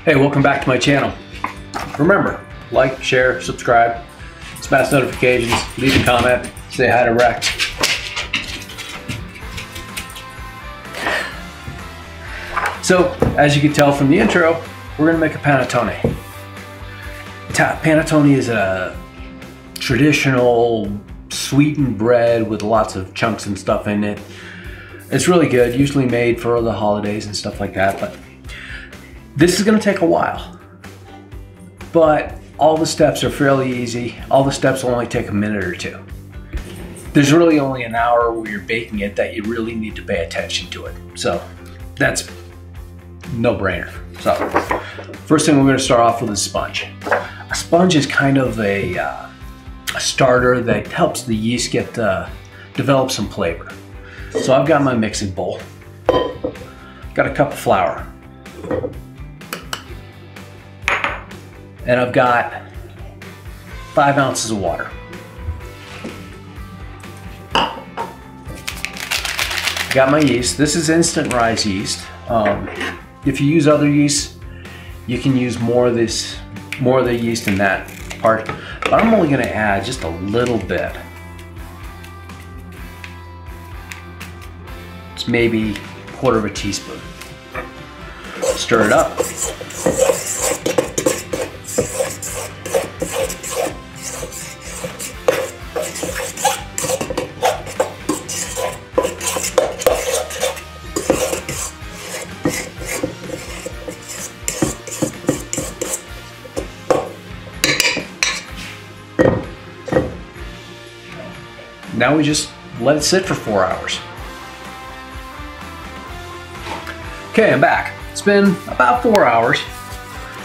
Hey, welcome back to my channel. Remember, like, share, subscribe, smash notifications, leave a comment, say hi to Rex. So, as you can tell from the intro, we're gonna make a panettone. Panettone is a traditional sweetened bread with lots of chunks and stuff in it. It's really good, usually made for the holidays and stuff like that, but this is gonna take a while. But all the steps are fairly easy. All the steps will only take a minute or two. There's really only an hour where you're baking it that you really need to pay attention to it. So that's no-brainer. So first thing we're gonna start off with is sponge. A sponge is kind of a starter that helps the yeast get develop some flavor. So I've got my mixing bowl. Got a cup of flour. And I've got 5 ounces of water. Got my yeast. This is instant rise yeast. If you use other yeast, you can use more of the yeast in that part. But I'm only going to add just a little bit. It's maybe a quarter of a teaspoon. Stir it up. Now we just let it sit for 4 hours. Okay, I'm back. It's been about 4 hours.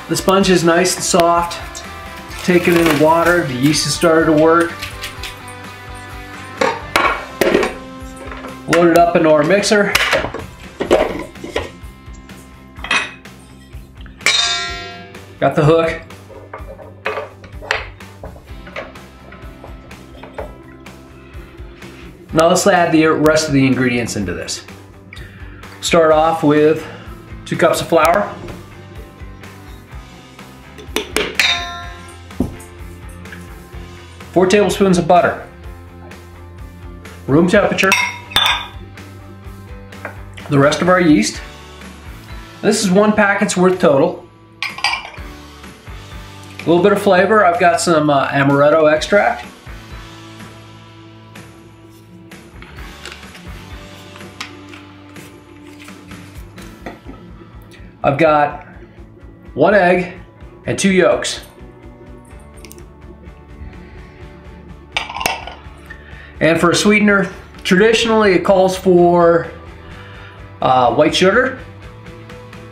The sponge is nice and soft. Taken in the water, the yeast has started to work. Load it up into our mixer. Got the hook. Now let's add the rest of the ingredients into this. Start off with 2 cups of flour, 4 tablespoons of butter, room temperature, the rest of our yeast. This is 1 packet's worth total. A little bit of flavor. I've got some Amaretto extract. I've got 1 egg and 2 yolks. And for a sweetener, traditionally it calls for white sugar.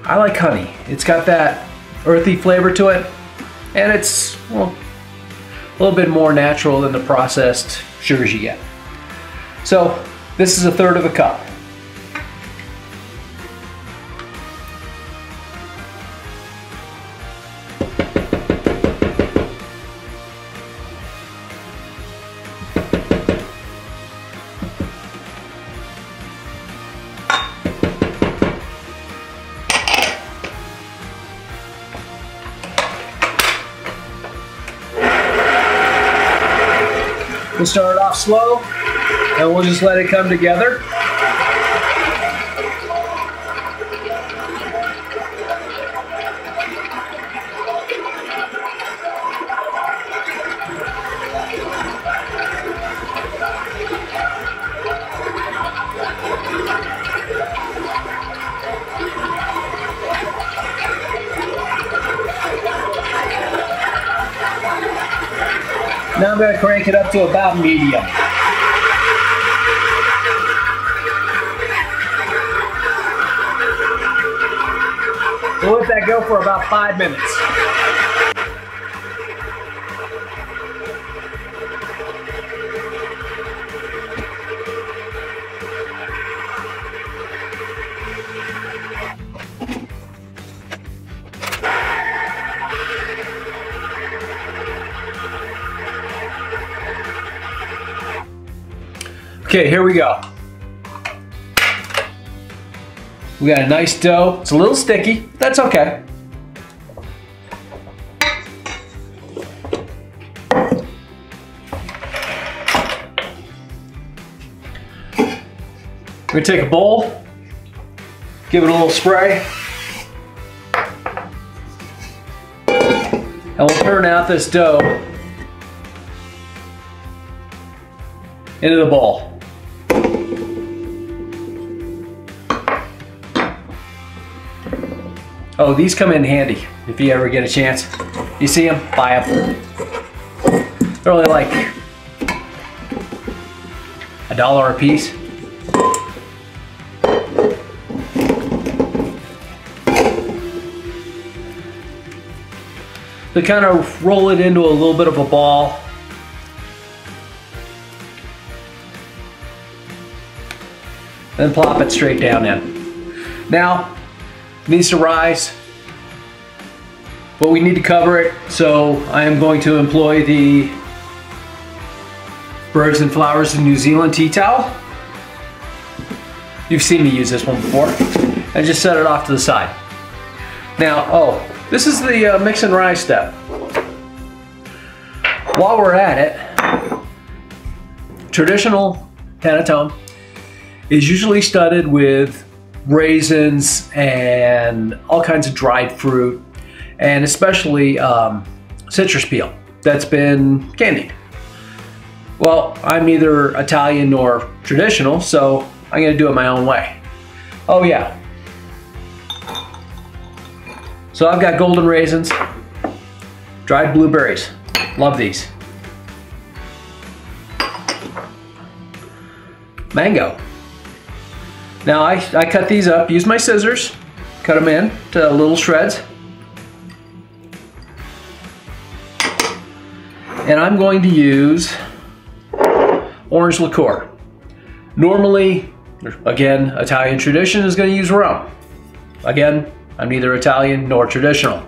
I like honey. It's got that earthy flavor to it, and it's, well, a little bit more natural than the processed sugars you get. So this is 1/3 of a cup. We'll start it off slow, and we'll just let it come together. Now I'm going to crank it up to about medium. We'll let that go for about 5 minutes. Okay, here we go. We got a nice dough. It's a little sticky. That's okay. gonna take a bowl, give it a little spray, and we'll turn out this dough into the bowl. Oh, these come in handy if you ever get a chance. You see them? Buy them. They're only like $1 a piece. So kind of roll it into a little bit of a ball. Then plop it straight down in. Now, it needs to rise, but we need to cover it, so I am going to employ the Birds and Flowers in New Zealand tea towel. You've seen me use this one before. And just set it off to the side. Now, oh, this is the mix and rise step. While we're at it, traditional Panettone is usually studded with raisins and all kinds of dried fruit, and especially citrus peel that's been candied. Well, I'm neither Italian nor traditional, so I'm gonna do it my own way. Oh yeah. So I've got golden raisins, dried blueberries, love these. Mango. Now I cut these up, use my scissors, cut them in to little shreds. And I'm going to use orange liqueur. Normally, again, Italian tradition is going to use rum. Again, I'm neither Italian nor traditional.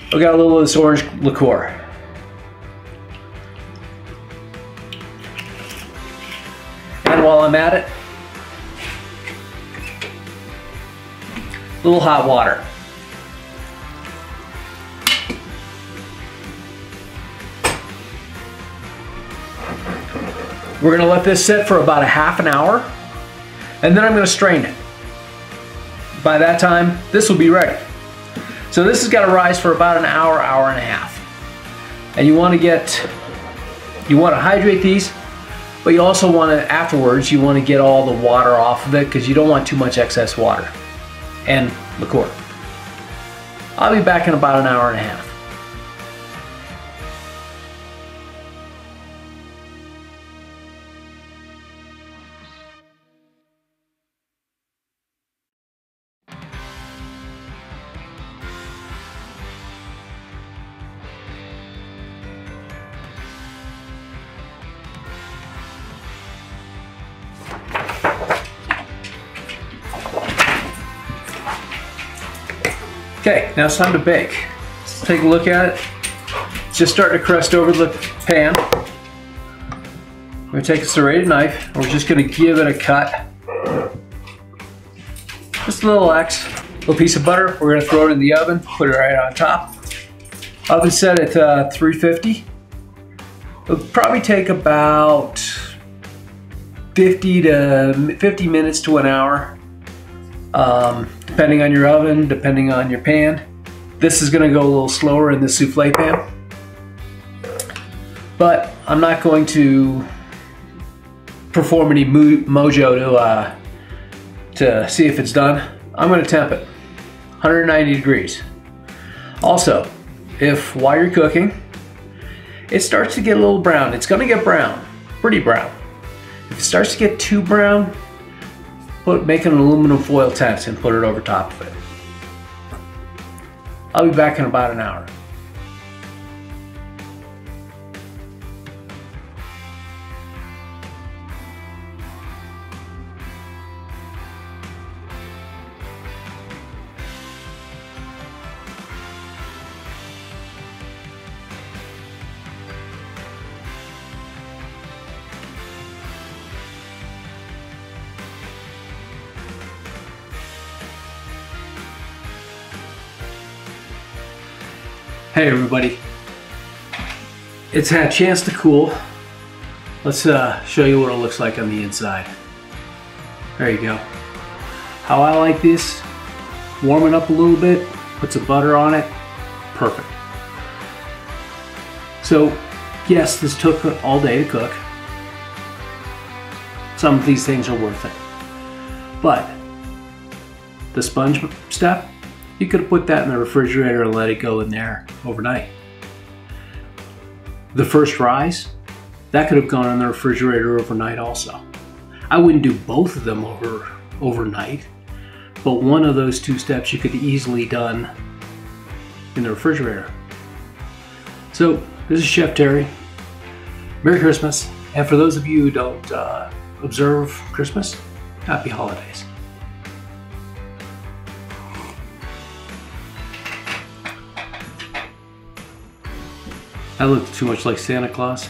I've got a little of this orange liqueur. And while I'm at it, a little hot water. We're gonna let this sit for about a half an hour, and then I'm gonna strain it. By that time, this will be ready. So this has got to rise for about an hour, hour and a half. And you want to hydrate these, but you also want to, afterwards, you want to get all the water off of it because you don't want too much excess water and liqueur. I'll be back in about an hour and a half. Okay, now it's time to bake. Let's take a look at it. It's just starting to crust over the pan. We're gonna take a serrated knife, and we're just gonna give it a cut. Just a little X. A little piece of butter. We're gonna throw it in the oven, put it right on top. Oven set at 350. It'll probably take about 50 minutes to an hour. Depending on your oven, depending on your pan. This is gonna go a little slower in the souffle pan. But I'm not going to perform any mojo to see if it's done. I'm gonna temp it, 190 degrees. Also, if while you're cooking, it starts to get a little brown, it's gonna get brown, pretty brown. If it starts to get too brown, make an aluminum foil tent and put it over top of it. I'll be back in about an hour. Hey everybody, it's had a chance to cool. Let's show you what it looks like on the inside. There you go. How I like this, warm it up a little bit, put some butter on it, perfect. So yes, this took all day to cook. Some of these things are worth it. But the sponge step, you could have put that in the refrigerator and let it go in there overnight. The first rise, that could have gone in the refrigerator overnight also. I wouldn't do both of them overnight, but one of those two steps you could easily done in the refrigerator. So this is Chef Terry. Merry Christmas, and for those of you who don't observe Christmas, happy holidays. I look too much like Santa Claus.